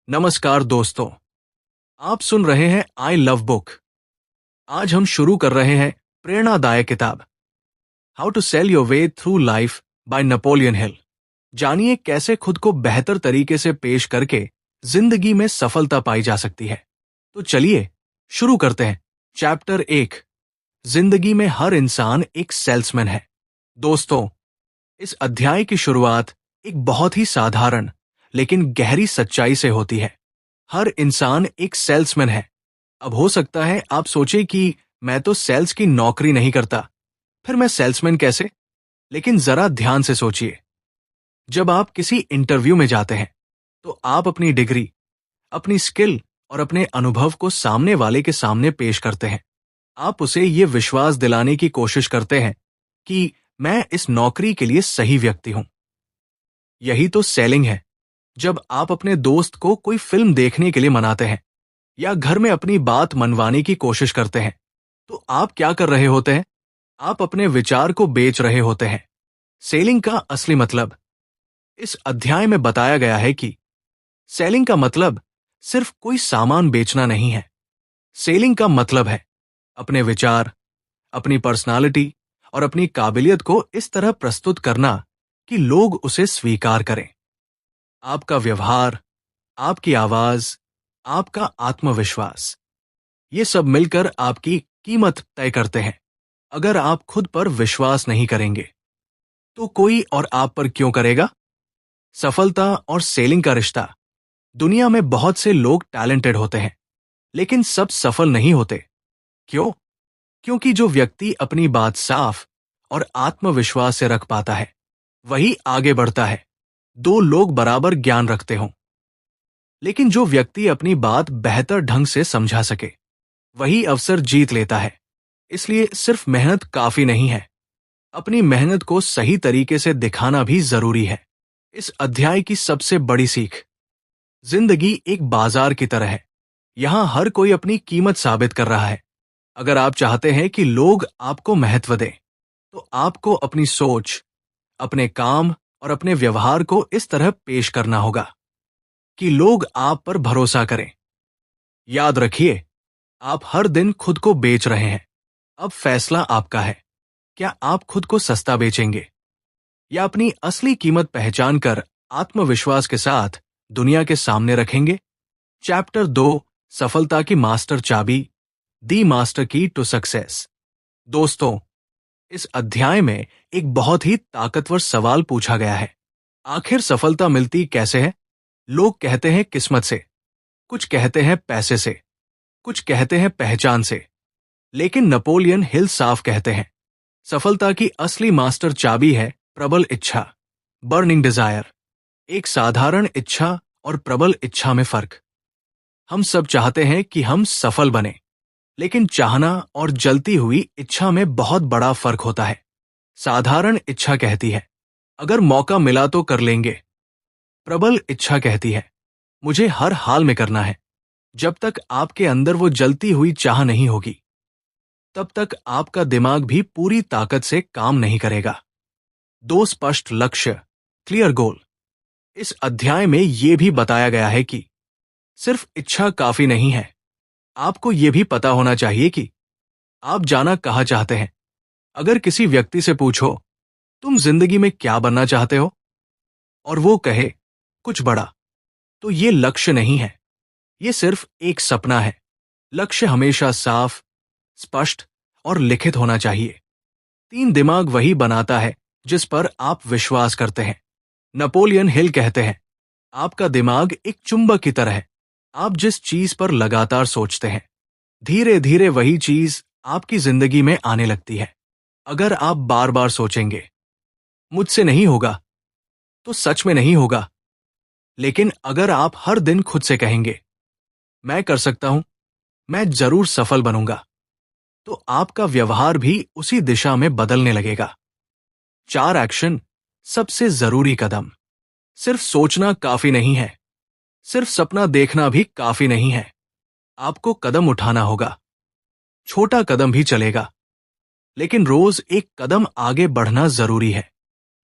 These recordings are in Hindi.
नमस्कार दोस्तों, आप सुन रहे हैं आई लव बुक। आज हम शुरू कर रहे हैं प्रेरणादायक किताब how to sell your way through life by Napoleon Hill. जानिए कैसे खुद को बेहतर तरीके से पेश करके जिंदगी में सफलता पाई जा सकती है। तो चलिए शुरू करते हैं। चैप्टर 1, जिंदगी में हर इंसान एक सेल्समैन है। दोस्तों, इस अध्याय की शुरुआत एक बहुत ही साधारण लेकिन गहरी सच्चाई से होती है। हर इंसान एक सेल्समैन है। अब हो सकता है आप सोचे कि मैं तो सेल्स की नौकरी नहीं करता, फिर मैं सेल्समैन कैसे? लेकिन जरा ध्यान से सोचिए। जब आप किसी इंटरव्यू में जाते हैं तो आप अपनी डिग्री, अपनी स्किल और अपने अनुभव को सामने वाले के सामने पेश करते हैं। आप उसे ये विश्वास दिलाने की कोशिश करते हैं कि मैं इस नौकरी के लिए सही व्यक्ति हूं। यही तो सेलिंग है। जब आप अपने दोस्त को कोई फिल्म देखने के लिए मनाते हैं या घर में अपनी बात मनवाने की कोशिश करते हैं, तो आप क्या कर रहे होते हैं? आप अपने विचार को बेच रहे होते हैं। सेलिंग का असली मतलब इस अध्याय में बताया गया है कि सेलिंग का मतलब सिर्फ कोई सामान बेचना नहीं है। सेलिंग का मतलब है अपने विचार, अपनी पर्सनालिटी और अपनी काबिलियत को इस तरह प्रस्तुत करना कि लोग उसे स्वीकार करें। आपका व्यवहार, आपकी आवाज, आपका आत्मविश्वास, ये सब मिलकर आपकी कीमत तय करते हैं। अगर आप खुद पर विश्वास नहीं करेंगे तो कोई और आप पर क्यों करेगा? सफलता और सेलिंग का रिश्ता। दुनिया में बहुत से लोग टैलेंटेड होते हैं लेकिन सब सफल नहीं होते। क्यों? क्योंकि जो व्यक्ति अपनी बात साफ और आत्मविश्वास से रख पाता है वही आगे बढ़ता है। दो लोग बराबर ज्ञान रखते हों, लेकिन जो व्यक्ति अपनी बात बेहतर ढंग से समझा सके वही अवसर जीत लेता है। इसलिए सिर्फ मेहनत काफी नहीं है, अपनी मेहनत को सही तरीके से दिखाना भी जरूरी है। इस अध्याय की सबसे बड़ी सीख, जिंदगी एक बाजार की तरह है। यहां हर कोई अपनी कीमत साबित कर रहा है। अगर आप चाहते हैं कि लोग आपको महत्व दें तो आपको अपनी सोच, अपने काम और अपने व्यवहार को इस तरह पेश करना होगा कि लोग आप पर भरोसा करें। याद रखिए, आप हर दिन खुद को बेच रहे हैं। अब फैसला आपका है। क्या आप खुद को सस्ता बेचेंगे या अपनी असली कीमत पहचान कर आत्मविश्वास के साथ दुनिया के सामने रखेंगे? चैप्टर 2, सफलता की मास्टर चाबी, दी मास्टर की टू सक्सेस। दोस्तों, इस अध्याय में एक बहुत ही ताकतवर सवाल पूछा गया है। आखिर सफलता मिलती कैसे है? लोग कहते हैं किस्मत से, कुछ कहते हैं पैसे से, कुछ कहते हैं पहचान से, लेकिन नेपोलियन हिल साफ कहते हैं सफलता की असली मास्टर चाबी है प्रबल इच्छा, बर्निंग डिजायर। एक साधारण इच्छा और प्रबल इच्छा में फर्क। हम सब चाहते हैं कि हम सफल बने, लेकिन चाहना और जलती हुई इच्छा में बहुत बड़ा फर्क होता है। साधारण इच्छा कहती है अगर मौका मिला तो कर लेंगे। प्रबल इच्छा कहती है मुझे हर हाल में करना है। जब तक आपके अंदर वो जलती हुई चाह नहीं होगी तब तक आपका दिमाग भी पूरी ताकत से काम नहीं करेगा। दो स्पष्ट लक्ष्य, क्लियर गोल। इस अध्याय में यह भी बताया गया है कि सिर्फ इच्छा काफी नहीं है, आपको यह भी पता होना चाहिए कि आप जाना कहां चाहते हैं। अगर किसी व्यक्ति से पूछो तुम जिंदगी में क्या बनना चाहते हो और वो कहे कुछ बड़ा, तो ये लक्ष्य नहीं है, ये सिर्फ एक सपना है। लक्ष्य हमेशा साफ, स्पष्ट और लिखित होना चाहिए। तीन दिमाग वही बनाता है जिस पर आप विश्वास करते हैं। नेपोलियन हिल कहते हैं आपका दिमाग एक चुंबक की तरह है। आप जिस चीज पर लगातार सोचते हैं धीरे धीरे वही चीज आपकी जिंदगी में आने लगती है। अगर आप बार बार सोचेंगे मुझसे नहीं होगा तो सच में नहीं होगा, लेकिन अगर आप हर दिन खुद से कहेंगे मैं कर सकता हूं, मैं जरूर सफल बनूंगा, तो आपका व्यवहार भी उसी दिशा में बदलने लगेगा। 4 एक्शन, सबसे जरूरी कदम। सिर्फ सोचना काफी नहीं है, सिर्फ सपना देखना भी काफी नहीं है, आपको कदम उठाना होगा। छोटा कदम भी चलेगा, लेकिन रोज एक कदम आगे बढ़ना जरूरी है,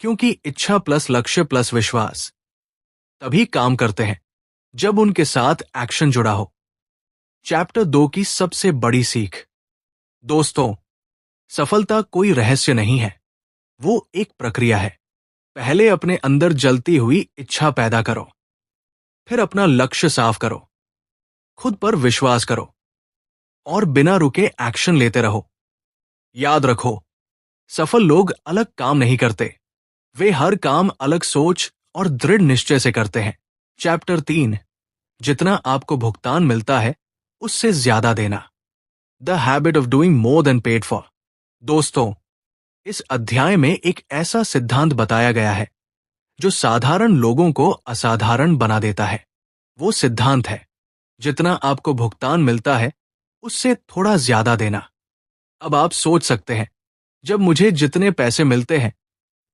क्योंकि इच्छा प्लस लक्ष्य प्लस विश्वास तभी काम करते हैं। जब उनके साथ एक्शन जुड़ा हो। चैप्टर 2 की सबसे बड़ी सीख। दोस्तों, सफलता कोई रहस्य नहीं है, वो एक प्रक्रिया है। पहले अपने अंदर जलती हुई इच्छा पैदा करो, फिर अपना लक्ष्य साफ करो, खुद पर विश्वास करो और बिना रुके एक्शन लेते रहो। याद रखो, सफल लोग अलग काम नहीं करते, वे हर काम अलग सोच और दृढ़ निश्चय से करते हैं। चैप्टर 3, जितना आपको भुगतान मिलता है उससे ज्यादा देना। The habit of doing more than paid for. दोस्तों, इस अध्याय में एक ऐसा सिद्धांत बताया गया है जो साधारण लोगों को असाधारण बना देता है। वो सिद्धांत है, जितना आपको भुगतान मिलता है उससे थोड़ा ज्यादा देना। अब आप सोच सकते हैं, जब मुझे जितने पैसे मिलते हैं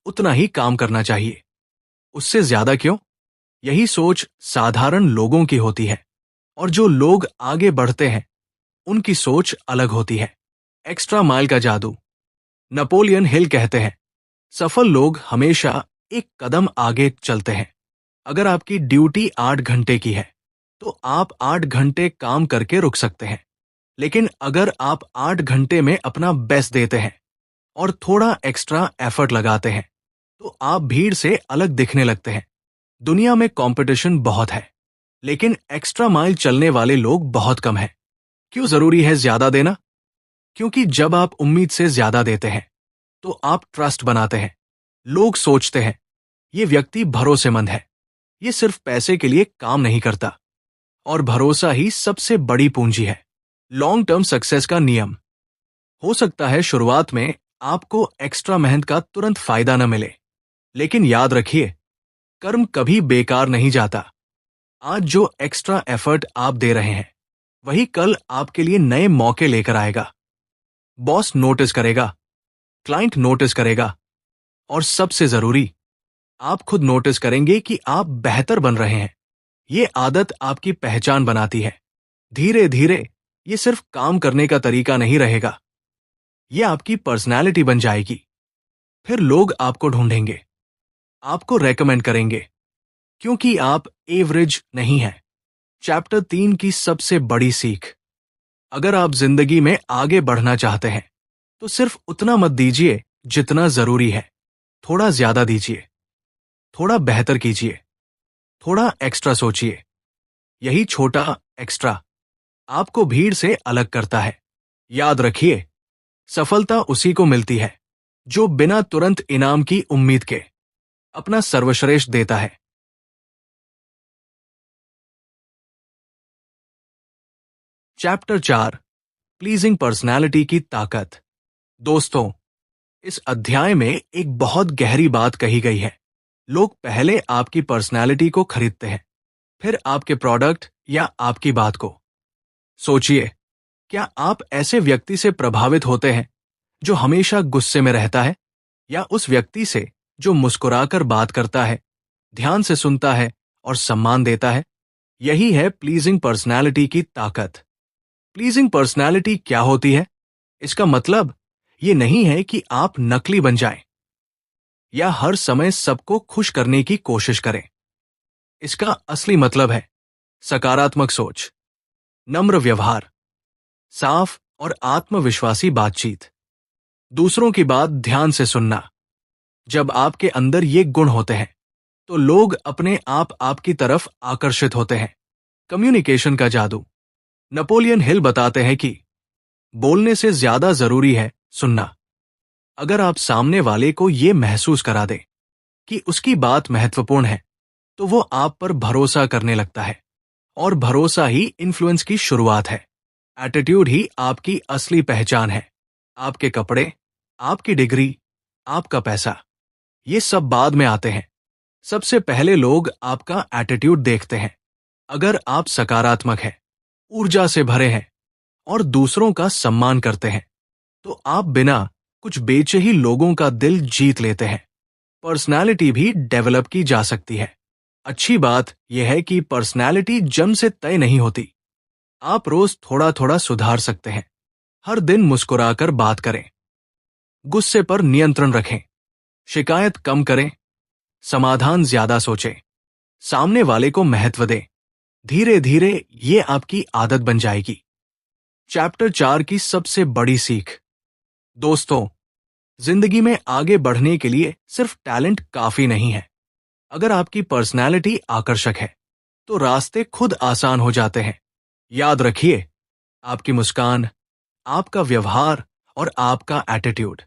उतना ही काम करना चाहिए, उससे ज्यादा क्यों? यही सोच साधारण लोगों की होती है, और जो लोग आगे बढ़ते हैं उनकी सोच अलग होती है। एक्स्ट्रा माइल का जादू। नेपोलियन हिल कहते हैं, सफल लोग हमेशा एक कदम आगे चलते हैं। अगर आपकी ड्यूटी 8 घंटे की है तो आप 8 घंटे काम करके रुक सकते हैं, लेकिन अगर आप 8 घंटे में अपना बेस्ट देते हैं और थोड़ा एक्स्ट्रा एफर्ट लगाते हैं तो आप भीड़ से अलग दिखने लगते हैं। दुनिया में कंपटीशन बहुत है, लेकिन एक्स्ट्रा माइल चलने वाले लोग बहुत कम हैं। क्यों जरूरी है ज्यादा देना? क्योंकि जब आप उम्मीद से ज्यादा देते हैं तो आप ट्रस्ट बनाते हैं। लोग सोचते हैं, ये व्यक्ति भरोसेमंद है, ये सिर्फ पैसे के लिए काम नहीं करता। और भरोसा ही सबसे बड़ी पूंजी है। लॉन्ग टर्म सक्सेस का नियम। हो सकता है शुरुआत में आपको एक्स्ट्रा मेहनत का तुरंत फायदा न मिले, लेकिन याद रखिए, कर्म कभी बेकार नहीं जाता। आज जो एक्स्ट्रा एफर्ट आप दे रहे हैं वही कल आपके लिए नए मौके लेकर आएगा। बॉस नोटिस करेगा, क्लाइंट नोटिस करेगा, और सबसे जरूरी, आप खुद नोटिस करेंगे कि आप बेहतर बन रहे हैं। ये आदत आपकी पहचान बनाती है। धीरे धीरे ये सिर्फ काम करने का तरीका नहीं रहेगा, ये आपकी पर्सनैलिटी बन जाएगी। फिर लोग आपको ढूंढेंगे, आपको रेकमेंड करेंगे, क्योंकि आप एवरेज नहीं हैं। चैप्टर 3 की सबसे बड़ी सीख। अगर आप जिंदगी में आगे बढ़ना चाहते हैं तो सिर्फ उतना मत दीजिए जितना जरूरी है, थोड़ा ज्यादा दीजिए, थोड़ा बेहतर कीजिए, थोड़ा एक्स्ट्रा सोचिए। यही छोटा एक्स्ट्रा आपको भीड़ से अलग करता है। याद रखिए, सफलता उसी को मिलती है जो बिना तुरंत इनाम की उम्मीद के अपना सर्वश्रेष्ठ देता है। चैप्टर 4, प्लीजिंग पर्सनैलिटी की ताकत। दोस्तों, इस अध्याय में एक बहुत गहरी बात कही गई है। लोग पहले आपकी पर्सनैलिटी को खरीदते हैं, फिर आपके प्रोडक्ट या आपकी बात को। सोचिए, क्या आप ऐसे व्यक्ति से प्रभावित होते हैं जो हमेशा गुस्से में रहता है, या उस व्यक्ति से जो मुस्कुराकर बात करता है, ध्यान से सुनता है और सम्मान देता है? यही है प्लीजिंग पर्सनैलिटी की ताकत। प्लीजिंग पर्सनैलिटी क्या होती है? इसका मतलब ये नहीं है कि आप नकली बन जाएं या हर समय सबको खुश करने की कोशिश करें। इसका असली मतलब है सकारात्मक सोच, नम्र व्यवहार, साफ और आत्मविश्वासी बातचीत, दूसरों की बात ध्यान से सुनना। जब आपके अंदर ये गुण होते हैं तो लोग अपने आप आपकी तरफ आकर्षित होते हैं। कम्युनिकेशन का जादू। नेपोलियन हिल बताते हैं कि बोलने से ज्यादा जरूरी है सुनना। अगर आप सामने वाले को यह महसूस करा दें कि उसकी बात महत्वपूर्ण है तो वो आप पर भरोसा करने लगता है, और भरोसा ही इन्फ्लुएंस की शुरुआत है। एटीट्यूड ही आपकी असली पहचान है। आपके कपड़े, आपकी डिग्री, आपका पैसा, ये सब बाद में आते हैं। सबसे पहले लोग आपका एटीट्यूड देखते हैं। अगर आप सकारात्मक हैं, ऊर्जा से भरे हैं और दूसरों का सम्मान करते हैं तो आप बिना कुछ बेचे ही लोगों का दिल जीत लेते हैं। पर्सनैलिटी भी डेवलप की जा सकती है। अच्छी बात यह है कि पर्सनैलिटी जन्म से तय नहीं होती। आप रोज थोड़ा थोड़ा सुधार सकते हैं। हर दिन मुस्कुराकर बात करें, गुस्से पर नियंत्रण रखें, शिकायत कम करें, समाधान ज्यादा सोचें, सामने वाले को महत्व दें। धीरे धीरे ये आपकी आदत बन जाएगी। चैप्टर 4 की सबसे बड़ी सीख। दोस्तों, जिंदगी में आगे बढ़ने के लिए सिर्फ टैलेंट काफी नहीं है। अगर आपकी पर्सनैलिटी आकर्षक है तो रास्ते खुद आसान हो जाते हैं। याद रखिए, आपकी मुस्कान, आपका व्यवहार और आपका एटीट्यूड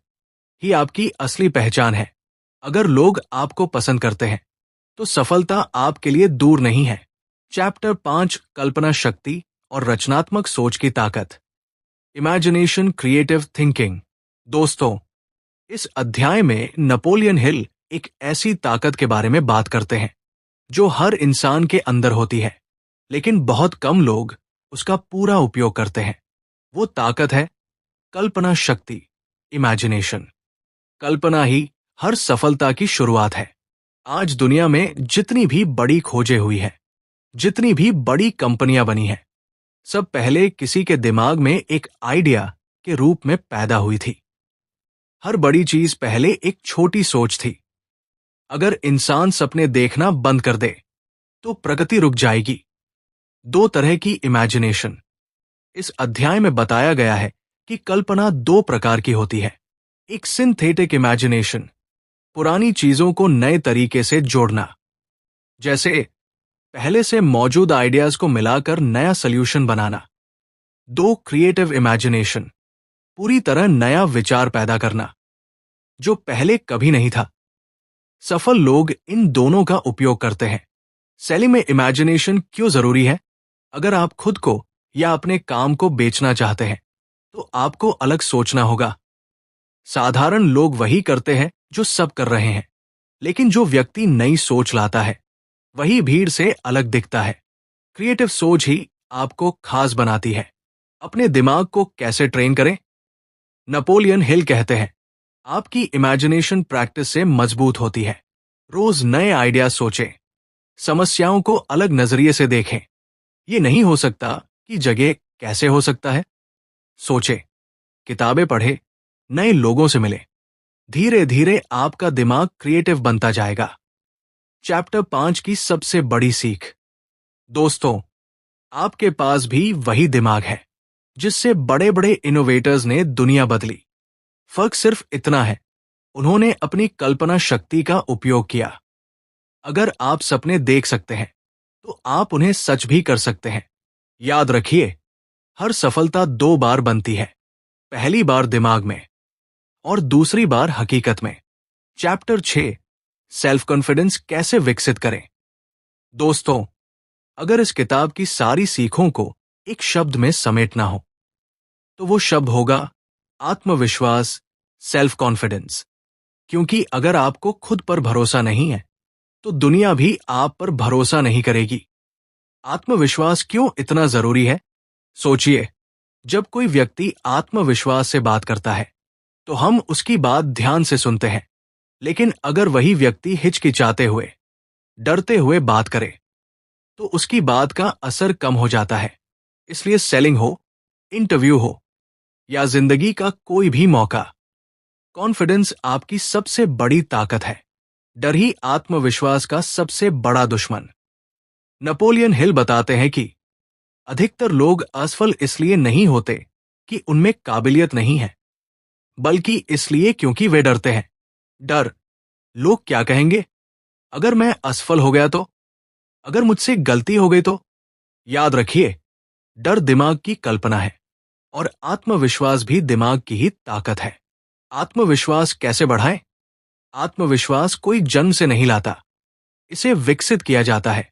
ही आपकी असली पहचान है। अगर लोग आपको पसंद करते हैं तो सफलता आपके लिए दूर नहीं है। चैप्टर 5, कल्पना शक्ति और रचनात्मक सोच की ताकत। Imagination, creative thinking. दोस्तों, इस अध्याय में नेपोलियन हिल एक ऐसी ताकत के बारे में बात करते हैं जो हर इंसान के अंदर होती है, लेकिन बहुत कम लोग उसका पूरा उपयोग करते हैं। वो ताकत है कल्पना शक्ति, इमेजिनेशन। कल्पना ही हर सफलता की शुरुआत है। आज दुनिया में जितनी भी बड़ी खोजें हुई है, जितनी भी बड़ी कंपनियां बनी हैं, सब पहले किसी के दिमाग में एक आइडिया के रूप में पैदा हुई थी। हर बड़ी चीज पहले एक छोटी सोच थी। अगर इंसान सपने देखना बंद कर दे तो प्रगति रुक जाएगी। 2 तरह की इमेजिनेशन। इस अध्याय में बताया गया है कि कल्पना 2 प्रकार की होती है। एक सिंथेटिक इमेजिनेशन, पुरानी चीजों को नए तरीके से जोड़ना, जैसे पहले से मौजूद आइडियाज को मिलाकर नया सॉल्यूशन बनाना। 2 क्रिएटिव इमेजिनेशन, पूरी तरह नया विचार पैदा करना जो पहले कभी नहीं था। सफल लोग इन दोनों का उपयोग करते हैं। सेलिंग में इमेजिनेशन क्यों जरूरी है? अगर आप खुद को या अपने काम को बेचना चाहते हैं तो आपको अलग सोचना होगा। साधारण लोग वही करते हैं जो सब कर रहे हैं, लेकिन जो व्यक्ति नई सोच लाता है वही भीड़ से अलग दिखता है। क्रिएटिव सोच ही आपको खास बनाती है। अपने दिमाग को कैसे ट्रेन करें? नेपोलियन हिल कहते हैं, आपकी इमेजिनेशन प्रैक्टिस से मजबूत होती है। रोज नए आइडिया सोचें, समस्याओं को अलग नजरिए से देखें। ये नहीं हो सकता कि जगह कैसे हो सकता है? सोचे, किताबें पढ़े, नए लोगों से मिले। धीरे धीरे आपका दिमाग क्रिएटिव बनता जाएगा। चैप्टर 5 की सबसे बड़ी सीख। दोस्तों, आपके पास भी वही दिमाग है जिससे बड़े बड़े इनोवेटर्स ने दुनिया बदली। फर्क सिर्फ इतना है, उन्होंने अपनी कल्पना शक्ति का उपयोग किया। अगर आप सपने देख सकते हैं तो आप उन्हें सच भी कर सकते हैं। याद रखिए, हर सफलता 2 बार बनती है, पहली बार दिमाग में और दूसरी बार हकीकत में। चैप्टर 6, सेल्फ कॉन्फिडेंस कैसे विकसित करें। दोस्तों, अगर इस किताब की सारी सीखों को एक शब्द में समेटना हो तो वो शब्द होगा आत्मविश्वास, सेल्फ कॉन्फिडेंस। क्योंकि अगर आपको खुद पर भरोसा नहीं है तो दुनिया भी आप पर भरोसा नहीं करेगी। आत्मविश्वास क्यों इतना जरूरी है? सोचिए, जब कोई व्यक्ति आत्मविश्वास से बात करता है तो हम उसकी बात ध्यान से सुनते हैं, लेकिन अगर वही व्यक्ति हिचकिचाते हुए, डरते हुए बात करे तो उसकी बात का असर कम हो जाता है। इसलिए सेलिंग हो, इंटरव्यू हो या जिंदगी का कोई भी मौका, कॉन्फिडेंस आपकी सबसे बड़ी ताकत है। डर ही आत्मविश्वास का सबसे बड़ा दुश्मन। नेपोलियन हिल बताते हैं कि अधिकतर लोग असफल इसलिए नहीं होते कि उनमें काबिलियत नहीं है, बल्कि इसलिए क्योंकि वे डरते हैं। डर, लोग क्या कहेंगे? अगर मैं असफल हो गया तो? अगर मुझसे गलती हो गई तो? याद रखिए, डर दिमाग की कल्पना है और आत्मविश्वास भी दिमाग की ही ताकत है। आत्मविश्वास कैसे बढ़ाएं? आत्मविश्वास कोई जन्म से नहीं लाता, इसे विकसित किया जाता है।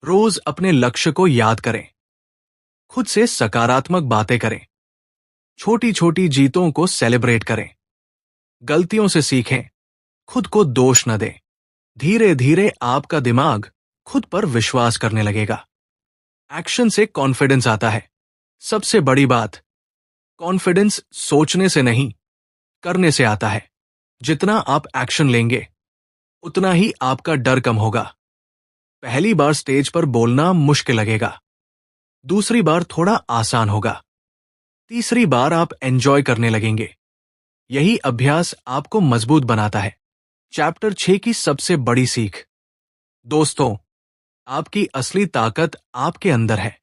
रोज अपने लक्ष्य को याद करें, खुद से सकारात्मक बातें करें, छोटी छोटी जीतों को सेलिब्रेट करें, गलतियों से सीखें, खुद को दोष न दें। धीरे धीरे आपका दिमाग खुद पर विश्वास करने लगेगा। एक्शन से कॉन्फिडेंस आता है। सबसे बड़ी बात, कॉन्फिडेंस सोचने से नहीं, करने से आता है। जितना आप एक्शन लेंगे उतना ही आपका डर कम होगा। पहली बार स्टेज पर बोलना मुश्किल लगेगा, दूसरी बार थोड़ा आसान होगा, तीसरी बार आप एंजॉय करने लगेंगे। यही अभ्यास आपको मजबूत बनाता है। चैप्टर 6 की सबसे बड़ी सीख। दोस्तों, आपकी असली ताकत आपके अंदर है।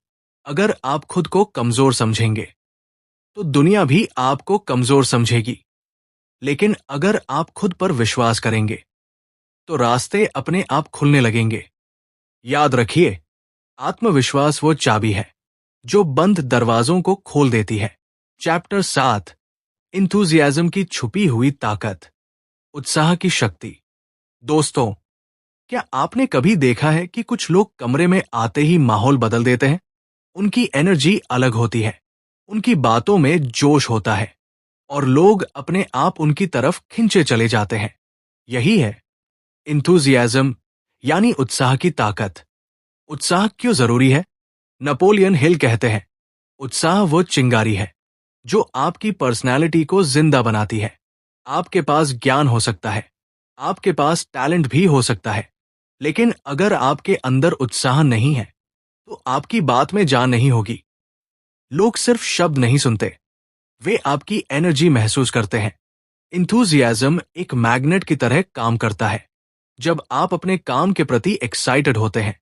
अगर आप खुद को कमजोर समझेंगे तो दुनिया भी आपको कमजोर समझेगी। लेकिन अगर आप खुद पर विश्वास करेंगे तो रास्ते अपने आप खुलने लगेंगे। याद रखिए, आत्मविश्वास वो चाबी है जो बंद दरवाजों को खोल देती है। चैप्टर 7, इंथुजियाज्म की छुपी हुई ताकत, उत्साह की शक्ति। दोस्तों, क्या आपने कभी देखा है कि कुछ लोग कमरे में आते ही माहौल बदल देते हैं? उनकी एनर्जी अलग होती है, उनकी बातों में जोश होता है और लोग अपने आप उनकी तरफ खिंचे चले जाते हैं। यही है इंथुजियाज्म, यानी उत्साह की ताकत। उत्साह क्यों जरूरी है? नेपोलियन हिल कहते हैं, उत्साह वो चिंगारी है जो आपकी पर्सनैलिटी को जिंदा बनाती है। आपके पास ज्ञान हो सकता है, आपके पास टैलेंट भी हो सकता है, लेकिन अगर आपके अंदर उत्साह नहीं है तो आपकी बात में जान नहीं होगी। लोग सिर्फ शब्द नहीं सुनते, वे आपकी एनर्जी महसूस करते हैं। इंथुजियाज्म एक मैग्नेट की तरह काम करता है। जब आप अपने काम के प्रति एक्साइटेड होते हैं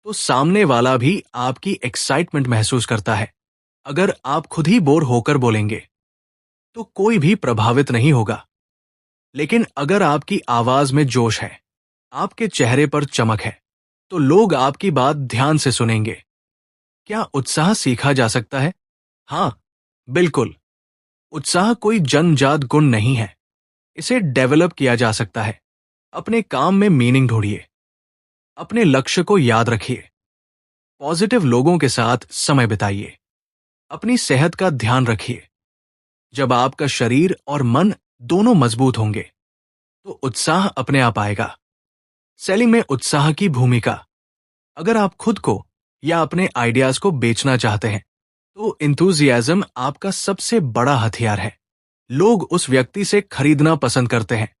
तो सामने वाला भी आपकी एक्साइटमेंट महसूस करता है। अगर आप खुद ही बोर होकर बोलेंगे तो कोई भी प्रभावित नहीं होगा। लेकिन अगर आपकी आवाज में जोश है, आपके चेहरे पर चमक है, तो लोग आपकी बात ध्यान से सुनेंगे। क्या उत्साह सीखा जा सकता है? हाँ, बिल्कुल। उत्साह कोई जन्मजात गुण नहीं है, इसे डेवलप किया जा सकता है। अपने काम में मीनिंग ढूंढिए, अपने लक्ष्य को याद रखिए, पॉजिटिव लोगों के साथ समय बिताइए, अपनी सेहत का ध्यान रखिए। जब आपका शरीर और मन दोनों मजबूत होंगे तो उत्साह अपने आप आएगा। सेलिंग में उत्साह की भूमिका। अगर आप खुद को या अपने आइडियाज को बेचना चाहते हैं तो इंथुजियाज्म आपका सबसे बड़ा हथियार है। लोग उस व्यक्ति से खरीदना पसंद करते हैं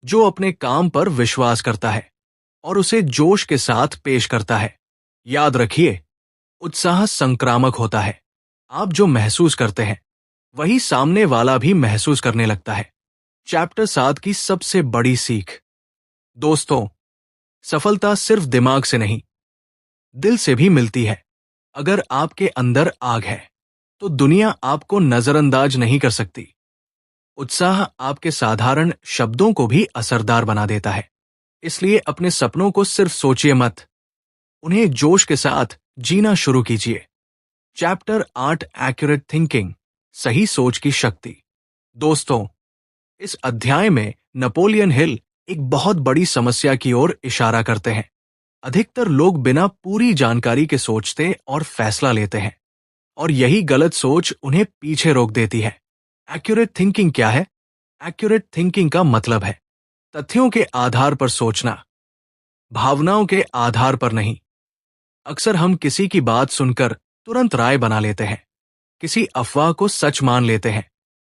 जो अपने काम पर विश्वास करता है और उसे जोश के साथ पेश करता है। याद रखिए, उत्साह संक्रामक होता है। आप जो महसूस करते हैं वही सामने वाला भी महसूस करने लगता है। चैप्टर 7 की सबसे बड़ी सीख। दोस्तों, सफलता सिर्फ दिमाग से नहीं, दिल से भी मिलती है। अगर आपके अंदर आग है तो दुनिया आपको नजरअंदाज नहीं कर सकती। उत्साह आपके साधारण शब्दों को भी असरदार बना देता है। इसलिए अपने सपनों को सिर्फ सोचिए मत, उन्हें जोश के साथ जीना शुरू कीजिए। चैप्टर 8, एक्यूरेट थिंकिंग, सही सोच की शक्ति। दोस्तों, इस अध्याय में नेपोलियन हिल एक बहुत बड़ी समस्या की ओर इशारा करते हैं। अधिकतर लोग बिना पूरी जानकारी के सोचते और फैसला लेते हैं, और यही गलत सोच उन्हें पीछे रोक देती है। एक्यूरेट थिंकिंग क्या है? एक्यूरेट थिंकिंग का मतलब है तथ्यों के आधार पर सोचना, भावनाओं के आधार पर नहीं। अक्सर हम किसी की बात सुनकर तुरंत राय बना लेते हैं, किसी अफवाह को सच मान लेते हैं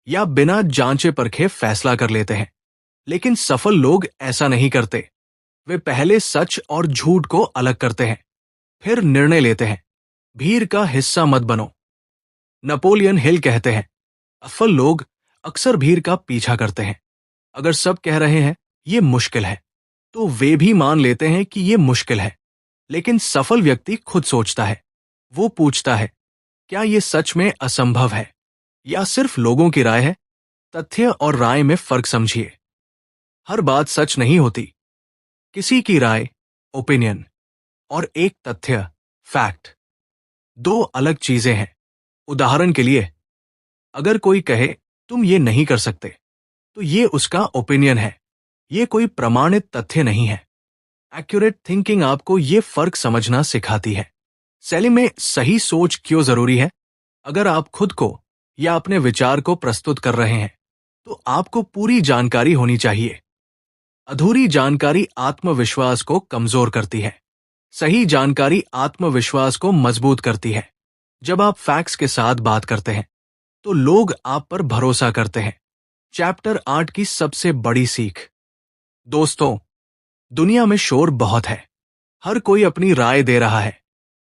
या बिना जांचे परखे फैसला कर लेते हैं। लेकिन सफल लोग ऐसा नहीं करते। वे पहले सच और झूठ को अलग करते हैं, फिर निर्णय लेते हैं। भीड़ का हिस्सा मत बनो। नेपोलियन हिल कहते हैं, सफल लोग अक्सर भीड़ का पीछा करते हैं। अगर सब कह रहे हैं ये मुश्किल है तो वे भी मान लेते हैं कि ये मुश्किल है। लेकिन सफल व्यक्ति खुद सोचता है। वो पूछता है, क्या ये सच में असंभव है या सिर्फ लोगों की राय है? तथ्य और राय में फर्क समझिए। हर बात सच नहीं होती। किसी की राय, ओपिनियन, और एक तथ्य, फैक्ट, दो अलग चीजें हैं। उदाहरण के लिए, अगर कोई कहे तुम ये नहीं कर सकते तो ये उसका ओपिनियन है, ये कोई प्रमाणित तथ्य नहीं है। एक्यूरेट थिंकिंग आपको ये फर्क समझना सिखाती है। सेलिंग में सही सोच क्यों जरूरी है? अगर आप खुद को या अपने विचार को प्रस्तुत कर रहे हैं तो आपको पूरी जानकारी होनी चाहिए। अधूरी जानकारी आत्मविश्वास को कमजोर करती है। सही जानकारी आत्मविश्वास को मजबूत करती है। जब आप फैक्ट्स के साथ बात करते हैं तो लोग आप पर भरोसा करते हैं। चैप्टर 8 की सबसे बड़ी सीख। दोस्तों, दुनिया में शोर बहुत है, हर कोई अपनी राय दे रहा है,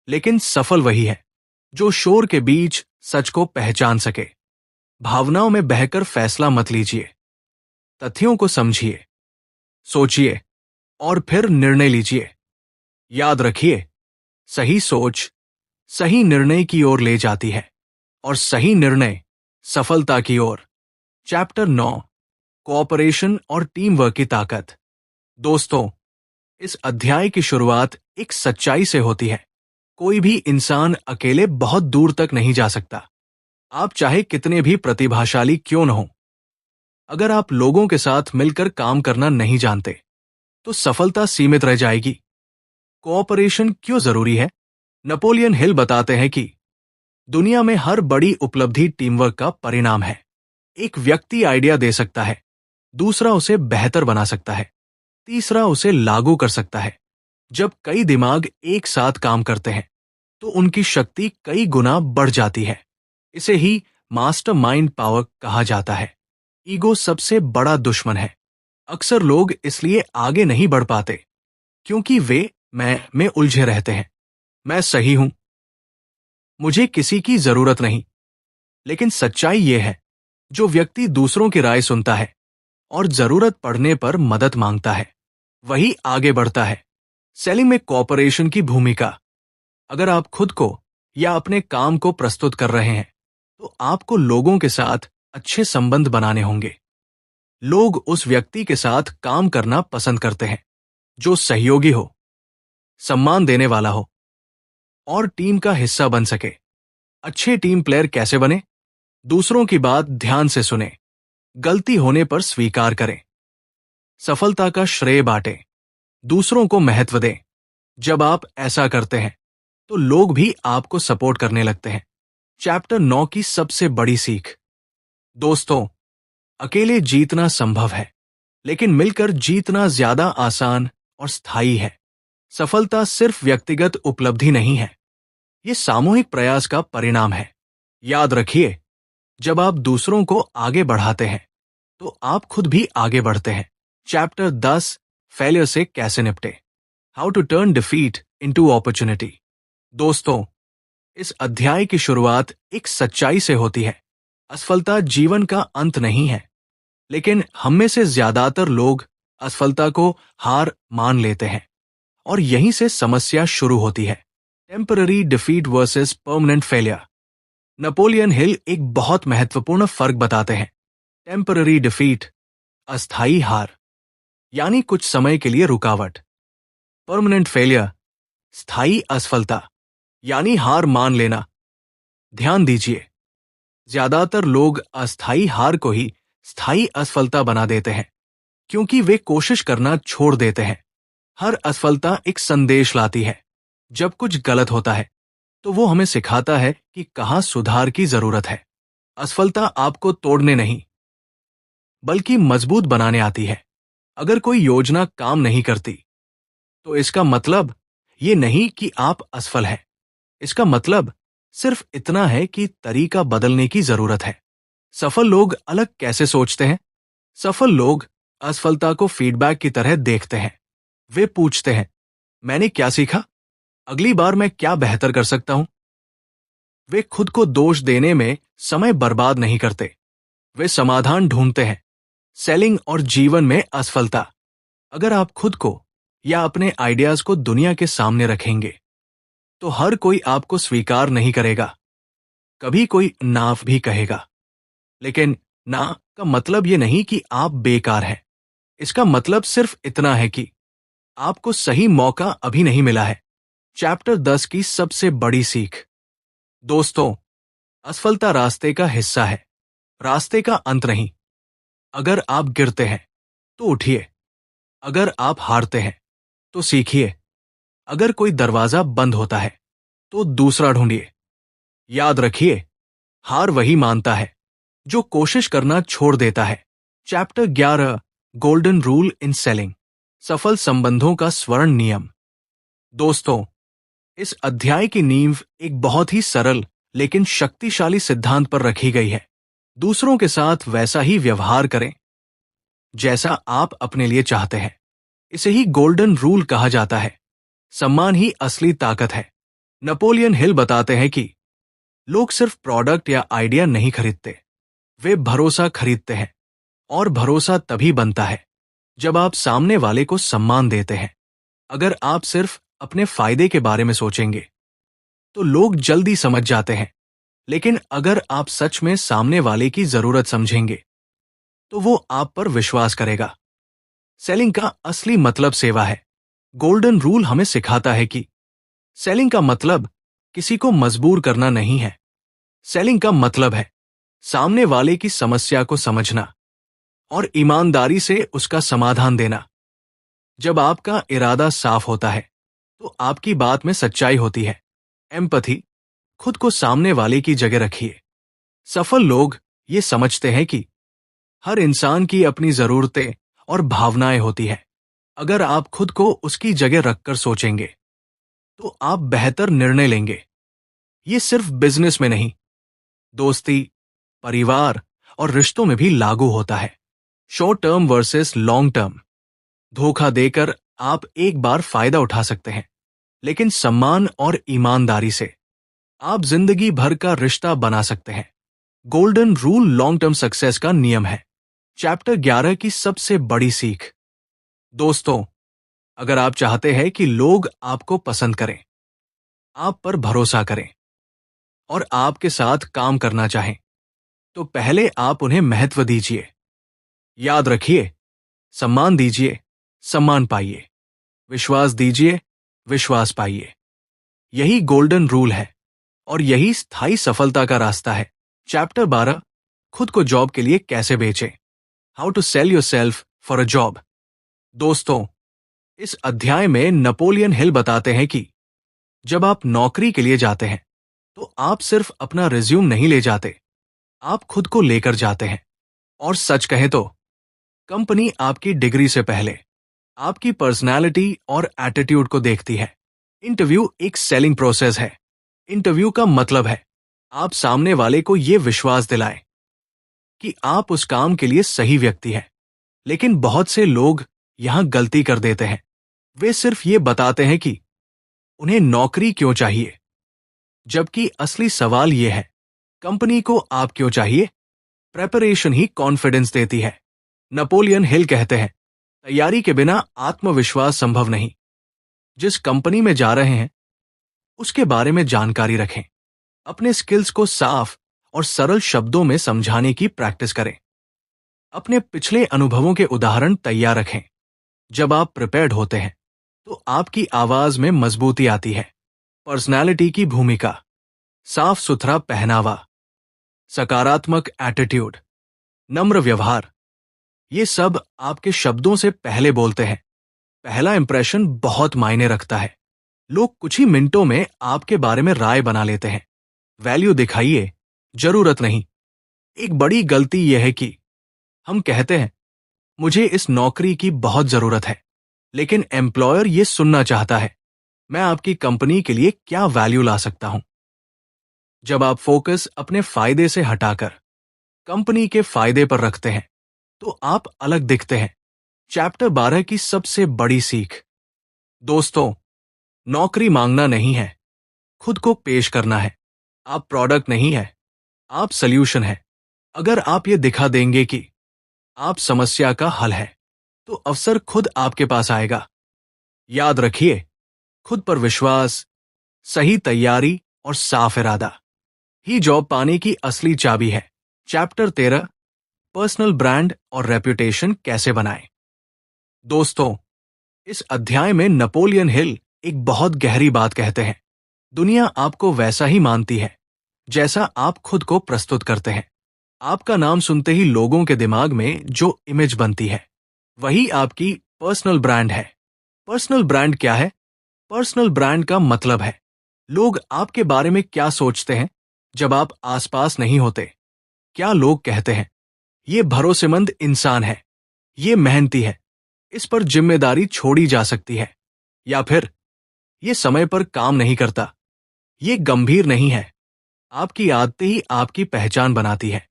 लेकिन सफल वही है जो शोर के बीच सच को पहचान सके। भावनाओं में बहकर फैसला मत लीजिए। तथ्यों को समझिए, सोचिए और फिर निर्णय लीजिए। याद रखिए, सही सोच सही निर्णय की ओर ले जाती है, और सही निर्णय सफलता की ओर। चैप्टर 9, कोऑपरेशन और टीम वर्क की ताकत। दोस्तों, इस अध्याय की शुरुआत एक सच्चाई से होती है। कोई भी इंसान अकेले बहुत दूर तक नहीं जा सकता, आप चाहे कितने भी प्रतिभाशाली क्यों न हो। अगर आप लोगों के साथ मिलकर काम करना नहीं जानते, तो सफलता सीमित रह जाएगी। कोऑपरेशन क्यों जरूरी है? नेपोलियन हिल बताते हैं कि दुनिया में हर बड़ी उपलब्धि टीम वर्क का परिणाम है। एक व्यक्ति आइडिया दे सकता है, दूसरा उसे बेहतर बना सकता है, तीसरा उसे लागू कर सकता है। जब कई दिमाग एक साथ काम करते हैं, तो उनकी शक्ति कई गुना बढ़ जाती है। इसे ही मास्टरमाइंड पावर कहा जाता है। ईगो सबसे बड़ा दुश्मन है। अक्सर लोग इसलिए आगे नहीं बढ़ पाते क्योंकि वे मैं में उलझे रहते हैं। मैं सही हूं, मुझे किसी की जरूरत नहीं। लेकिन सच्चाई यह है, जो व्यक्ति दूसरों की राय सुनता है और जरूरत पड़ने पर मदद मांगता है, वही आगे बढ़ता है। सेलिंग में कोऑपरेशन की भूमिका। अगर आप खुद को या अपने काम को प्रस्तुत कर रहे हैं, तो आपको लोगों के साथ अच्छे संबंध बनाने होंगे। लोग उस व्यक्ति के साथ काम करना पसंद करते हैं जो सहयोगी हो, सम्मान देने वाला हो और टीम का हिस्सा बन सके। अच्छे टीम प्लेयर कैसे बने? दूसरों की बात ध्यान से सुने, गलती होने पर स्वीकार करें, सफलता का श्रेय बांटें, दूसरों को महत्व दें। जब आप ऐसा करते हैं, तो लोग भी आपको सपोर्ट करने लगते हैं। चैप्टर 9 की सबसे बड़ी सीख। दोस्तों, अकेले जीतना संभव है, लेकिन मिलकर जीतना ज्यादा आसान और स्थायी है। सफलता सिर्फ व्यक्तिगत उपलब्धि नहीं है, ये सामूहिक प्रयास का परिणाम है। याद रखिए, जब आप दूसरों को आगे बढ़ाते हैं, तो आप खुद भी आगे बढ़ते हैं। चैप्टर 10, फेलियर से कैसे निपटे। How to turn defeat into opportunity. दोस्तों, इस अध्याय की शुरुआत एक सच्चाई से होती है। असफलता जीवन का अंत नहीं है, लेकिन हम में से ज्यादातर लोग असफलता को हार मान लेते हैं, और यहीं से समस्या शुरू होती है। Temporary defeat versus permanent failure. Napoleon Hill एक बहुत महत्वपूर्ण फर्क बताते हैं। टेम्पररी डिफीट, अस्थायी हार, यानी कुछ समय के लिए रुकावट। परमानेंट फेलियर, स्थायी असफलता, यानी हार मान लेना। ध्यान दीजिए, ज्यादातर लोग अस्थायी हार को ही स्थायी असफलता बना देते हैं, क्योंकि वे कोशिश करना छोड़ देते हैं। हर असफलता एक संदेश लाती है। जब कुछ गलत होता है, तो वो हमें सिखाता है कि कहाँ सुधार की जरूरत है। असफलता आपको तोड़ने नहीं, बल्कि मजबूत बनाने आती है। अगर कोई योजना काम नहीं करती, तो इसका मतलब ये नहीं कि आप असफल हैं। इसका मतलब सिर्फ इतना है कि तरीका बदलने की जरूरत है। सफल लोग अलग कैसे सोचते हैं? सफल लोग असफलता को फीडबैक की तरह देखते हैं। वे पूछते हैं, मैंने क्या सीखा? अगली बार मैं क्या बेहतर कर सकता हूं? वे खुद को दोष देने में समय बर्बाद नहीं करते, वे समाधान ढूंढते हैं। सेलिंग और जीवन में असफलता। अगर आप खुद को या अपने आइडियाज को दुनिया के सामने रखेंगे, तो हर कोई आपको स्वीकार नहीं करेगा। कभी कोई ना भी कहेगा, लेकिन ना का मतलब यह नहीं कि आप बेकार हैं। इसका मतलब सिर्फ इतना है कि आपको सही मौका अभी नहीं मिला है। चैप्टर 10 की सबसे बड़ी सीख। दोस्तों, असफलता रास्ते का हिस्सा है, रास्ते का अंत नहीं। अगर आप गिरते हैं, तो उठिए। अगर आप हारते हैं, तो सीखिए। अगर कोई दरवाजा बंद होता है, तो दूसरा ढूंढिए। याद रखिए, हार वही मानता है जो कोशिश करना छोड़ देता है। Chapter 11, golden rule in selling, सफल संबंधों का स्वर्ण नियम। दोस्तों, इस अध्याय की नींव एक बहुत ही सरल लेकिन शक्तिशाली सिद्धांत पर रखी गई है। दूसरों के साथ वैसा ही व्यवहार करें जैसा आप अपने लिए चाहते हैं। इसे ही गोल्डन रूल कहा जाता है। सम्मान ही असली ताकत है। नेपोलियन हिल बताते हैं कि लोग सिर्फ प्रोडक्ट या आइडिया नहीं खरीदते, वे भरोसा खरीदते हैं, और भरोसा तभी बनता है जब आप सामने वाले को सम्मान देते हैं। अगर आप सिर्फ अपने फायदे के बारे में सोचेंगे तो लोग जल्दी समझ जाते हैं, लेकिन अगर आप सच में सामने वाले की जरूरत समझेंगे तो वो आप पर विश्वास करेगा। सेलिंग का असली मतलब सेवा है। गोल्डन रूल हमें सिखाता है कि सेलिंग का मतलब किसी को मजबूर करना नहीं है। सेलिंग का मतलब है सामने वाले की समस्या को समझना और ईमानदारी से उसका समाधान देना। जब आपका इरादा साफ होता है तो आपकी बात में सच्चाई होती है। एम्पैथी, खुद को सामने वाले की जगह रखिए। सफल लोग ये समझते हैं कि हर इंसान की अपनी जरूरतें और भावनाएं होती हैं। अगर आप खुद को उसकी जगह रखकर सोचेंगे तो आप बेहतर निर्णय लेंगे। ये सिर्फ बिजनेस में नहीं, दोस्ती, परिवार और रिश्तों में भी लागू होता है। Short term versus long term. धोखा देकर आप एक बार फायदा उठा सकते हैं, लेकिन सम्मान और ईमानदारी से आप जिंदगी भर का रिश्ता बना सकते हैं। Golden rule long term success का नियम है। चैप्टर 11 की सबसे बड़ी सीख। दोस्तों, अगर आप चाहते हैं कि लोग आपको पसंद करें, आप पर भरोसा करें और आपके साथ काम करना चाहें, तो पहले आप उन्हें महत्व दीजिए। याद रखिए, सम्मान दीजिए, सम्मान पाइए। विश्वास दीजिए, विश्वास पाइए। यही गोल्डन रूल है और यही स्थायी सफलता का रास्ता है। चैप्टर 12, खुद को जॉब के लिए कैसे बेचें। How to sell yourself for a job. दोस्तों, इस अध्याय में नेपोलियन हिल बताते हैं कि जब आप नौकरी के लिए जाते हैं तो आप सिर्फ अपना रिज्यूम नहीं ले जाते, आप खुद को लेकर जाते हैं। और सच कहें तो कंपनी आपकी डिग्री से पहले आपकी पर्सनालिटी और एटीट्यूड को देखती है। इंटरव्यू एक सेलिंग प्रोसेस है। इंटरव्यू का मतलब है आप सामने वाले को यह विश्वास दिलाएं कि आप उस काम के लिए सही व्यक्ति हैं। लेकिन बहुत से लोग यहां गलती कर देते हैं। वे सिर्फ ये बताते हैं कि उन्हें नौकरी क्यों चाहिए, जबकि असली सवाल यह है, कंपनी को आप क्यों चाहिए। प्रेपरेशन ही कॉन्फिडेंस देती है। नेपोलियन हिल कहते हैं, तैयारी के बिना आत्मविश्वास संभव नहीं। जिस कंपनी में जा रहे हैं उसके बारे में जानकारी रखें। अपने स्किल्स को साफ और सरल शब्दों में समझाने की प्रैक्टिस करें। अपने पिछले अनुभवों के उदाहरण तैयार रखें। जब आप प्रिपेयर्ड होते हैं तो आपकी आवाज में मजबूती आती है। पर्सनालिटी की भूमिका, साफ सुथरा पहनावा, सकारात्मक एटीट्यूड, नम्र व्यवहार, ये सब आपके शब्दों से पहले बोलते हैं। पहला इंप्रेशन बहुत मायने रखता है। लोग कुछ ही मिनटों में आपके बारे में राय बना लेते हैं। वैल्यू दिखाइए, जरूरत नहीं। एक बड़ी गलती यह है कि हम कहते हैं, मुझे इस नौकरी की बहुत जरूरत है, लेकिन एम्प्लॉयर ये सुनना चाहता है, मैं आपकी कंपनी के लिए क्या वैल्यू ला सकता हूं। जब आप फोकस अपने फायदे से हटाकर कंपनी के फायदे पर रखते हैं तो आप अलग दिखते हैं। चैप्टर 12 की सबसे बड़ी सीख। दोस्तों, नौकरी मांगना नहीं है, खुद को पेश करना है। आप प्रोडक्ट नहीं है, आप सल्यूशन है। अगर आप ये दिखा देंगे कि आप समस्या का हल है तो अवसर खुद आपके पास आएगा। याद रखिए, खुद पर विश्वास, सही तैयारी और साफ इरादा ही जॉब पाने की असली चाबी है। चैप्टर 13, पर्सनल ब्रांड और रेपुटेशन कैसे बनाएं। दोस्तों, इस अध्याय में नेपोलियन हिल एक बहुत गहरी बात कहते हैं। दुनिया आपको वैसा ही मानती है जैसा आप खुद को प्रस्तुत करते हैं। आपका नाम सुनते ही लोगों के दिमाग में जो इमेज बनती है वही आपकी पर्सनल ब्रांड है। पर्सनल ब्रांड क्या है? पर्सनल ब्रांड का मतलब है लोग आपके बारे में क्या सोचते हैं जब आप आसपास नहीं होते। क्या लोग कहते हैं, ये भरोसेमंद इंसान है, ये मेहनती है, इस पर जिम्मेदारी छोड़ी जा सकती है, या फिर ये समय पर काम नहीं करता, ये गंभीर नहीं है। आपकी आदतें ही आपकी पहचान बनाती है।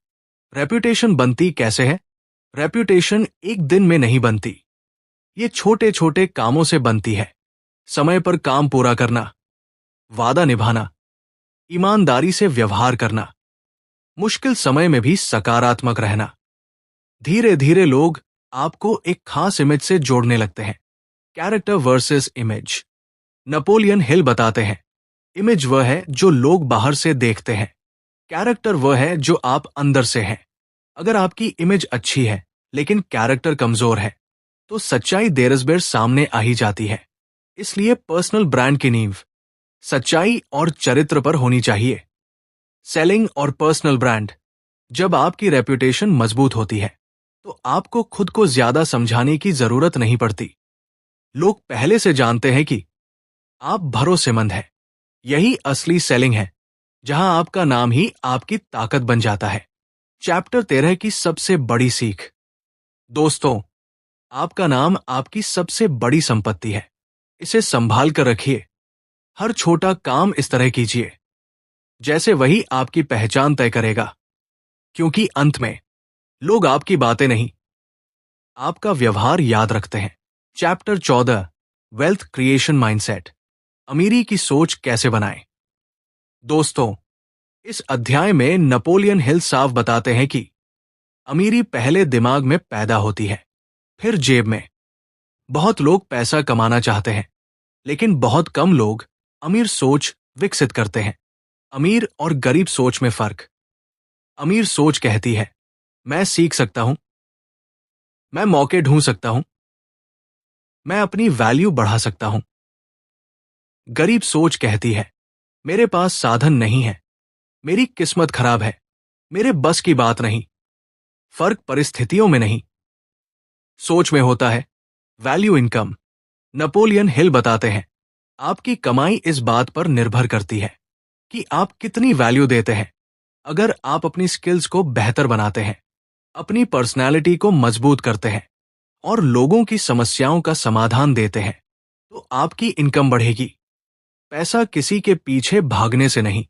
रेप्यूटेशन बनती कैसे है? रेप्यूटेशन एक दिन में नहीं बनती, ये छोटे छोटे कामों से बनती है। समय पर काम पूरा करना, वादा निभाना, ईमानदारी से व्यवहार करना, मुश्किल समय में भी सकारात्मक रहना। धीरे धीरे लोग आपको एक खास इमेज से जोड़ने लगते हैं। Character versus image. Napoleon Hill बताते हैं, इमेज वह है जो लोग बाहर से देखते हैं, कैरेक्टर वह है जो आप अंदर से हैं। अगर आपकी इमेज अच्छी है लेकिन कैरेक्टर कमजोर है तो सच्चाई देर सामने आ ही जाती है। इसलिए पर्सनल ब्रांड की नींव सच्चाई और चरित्र पर होनी चाहिए। सेलिंग और पर्सनल ब्रांड। जब आपकी रेपुटेशन मजबूत होती है तो आपको खुद को ज्यादा समझाने की जरूरत नहीं पड़ती। लोग पहले से जानते हैं कि आप भरोसेमंद हैं। यही असली सेलिंग है, जहां आपका नाम ही आपकी ताकत बन जाता है। चैप्टर 13 की सबसे बड़ी सीख। दोस्तों, आपका नाम आपकी सबसे बड़ी संपत्ति है। इसे संभाल कर रखिए। हर छोटा काम इस तरह कीजिए जैसे वही आपकी पहचान तय करेगा, क्योंकि अंत में लोग आपकी बातें नहीं, आपका व्यवहार याद रखते हैं। Chapter 14, wealth creation mindset. अमीरी की सोच कैसे बनाएं। दोस्तों, इस अध्याय में नेपोलियन हिल साफ बताते हैं कि अमीरी पहले दिमाग में पैदा होती है, फिर जेब में। बहुत लोग पैसा कमाना चाहते हैं, लेकिन बहुत कम लोग अमीर सोच विकसित करते हैं। अमीर और गरीब सोच में फर्क। अमीर सोच कहती है, मैं सीख सकता हूं, मैं मौके ढूंढ सकता हूं, मैं अपनी वैल्यू बढ़ा सकता हूं। गरीब सोच कहती है, मेरे पास साधन नहीं है, मेरी किस्मत खराब है, मेरे बस की बात नहीं। फर्क परिस्थितियों में नहीं, सोच में होता है। Value income. नेपोलियन हिल बताते हैं, आपकी कमाई इस बात पर निर्भर करती है कि आप कितनी वैल्यू देते हैं। अगर आप अपनी स्किल्स को बेहतर बनाते हैं, अपनी पर्सनैलिटी को मजबूत करते हैं और लोगों की समस्याओं का समाधान देते हैं, तो आपकी इनकम बढ़ेगी। पैसा किसी के पीछे भागने से नहीं,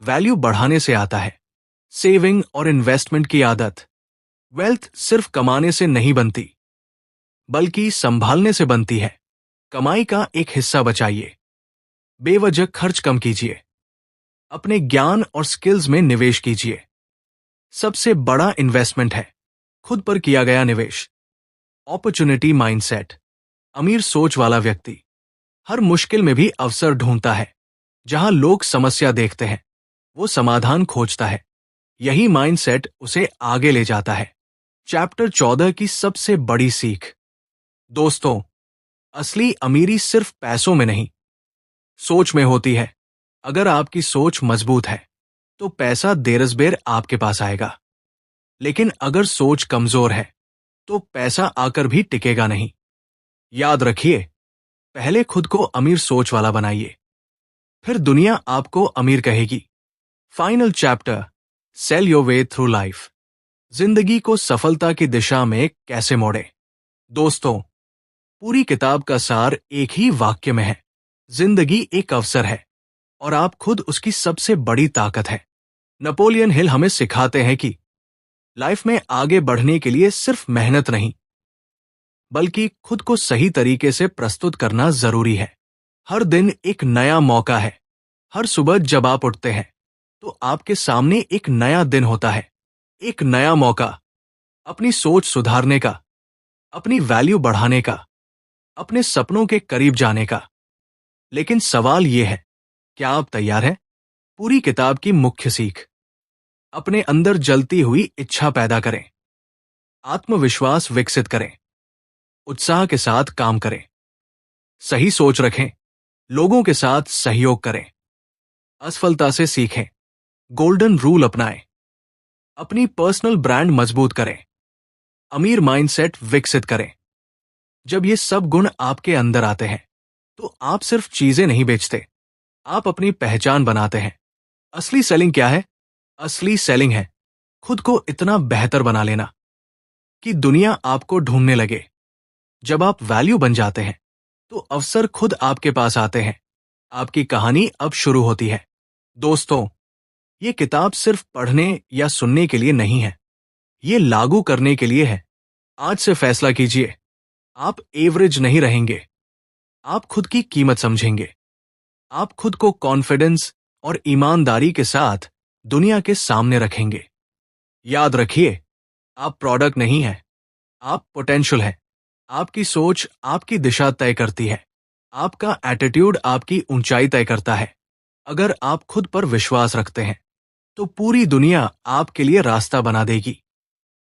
वैल्यू बढ़ाने से आता है। सेविंग और इन्वेस्टमेंट की आदत। वेल्थ सिर्फ कमाने से नहीं बनती, बल्कि संभालने से बनती है। कमाई का एक हिस्सा बचाइए, बेवजह खर्च कम कीजिए, अपने ज्ञान और स्किल्स में निवेश कीजिए। सबसे बड़ा इन्वेस्टमेंट है खुद पर किया गया निवेश। Opportunity mindset. अमीर सोच वाला व्यक्ति हर मुश्किल में भी अवसर ढूंढता है। जहां लोग समस्या देखते हैं, वो समाधान खोजता है। यही माइंडसेट उसे आगे ले जाता है। चैप्टर 14 की सबसे बड़ी सीख। दोस्तों, असली अमीरी सिर्फ पैसों में नहीं, सोच में होती है। अगर आपकी सोच मजबूत है तो पैसा देर आपके पास आएगा, लेकिन अगर सोच कमजोर है तो पैसा आकर भी टिकेगा नहीं। याद रखिए, पहले खुद को अमीर सोच वाला बनाइए, फिर दुनिया आपको अमीर कहेगी। Final chapter, cell your way through life. जिंदगी को सफलता की दिशा में कैसे मोड़े। दोस्तों, पूरी किताब का सार एक ही वाक्य में है, जिंदगी एक अवसर है और आप खुद उसकी सबसे बड़ी ताकत है। नेपोलियन हिल हमें सिखाते हैं कि लाइफ में आगे बढ़ने के लिए सिर्फ मेहनत नहीं, बल्कि खुद को सही तरीके से प्रस्तुत करना जरूरी है। हर दिन एक नया मौका है। हर सुबह जब आप उठते हैं तो आपके सामने एक नया दिन होता है, एक नया मौका अपनी सोच सुधारने का, अपनी वैल्यू बढ़ाने का, अपने सपनों के करीब जाने का। लेकिन सवाल यह है, क्या आप तैयार हैं? पूरी किताब की मुख्य सीख। अपने अंदर जलती हुई इच्छा पैदा करें, आत्मविश्वास विकसित करें, उत्साह के साथ काम करें, सही सोच रखें, लोगों के साथ सहयोग करें, असफलता से सीखें, गोल्डन रूल अपनाएं, अपनी पर्सनल ब्रांड मजबूत करें, अमीर माइंडसेट विकसित करें। जब ये सब गुण आपके अंदर आते हैं तो आप सिर्फ चीजें नहीं बेचते, आप अपनी पहचान बनाते हैं। असली सेलिंग क्या है? असली सेलिंग है खुद को इतना बेहतर बना लेना कि दुनिया आपको ढूंढने लगे। जब आप वैल्यू बन जाते हैं तो अवसर खुद आपके पास आते हैं। आपकी कहानी अब शुरू होती है। दोस्तों, ये किताब सिर्फ पढ़ने या सुनने के लिए नहीं है, ये लागू करने के लिए है। आज से फैसला कीजिए, आप एवरेज नहीं रहेंगे, आप खुद की कीमत समझेंगे। आप खुद को कॉन्फिडेंस और ईमानदारी के साथ दुनिया के सामने रखेंगे। याद रखिए, आप प्रोडक्ट नहीं हैं, आप पोटेंशियल हैं। आपकी सोच आपकी दिशा तय करती है। आपका एटीट्यूड आपकी ऊंचाई तय करता है। अगर आप खुद पर विश्वास रखते हैं तो पूरी दुनिया आपके लिए रास्ता बना देगी।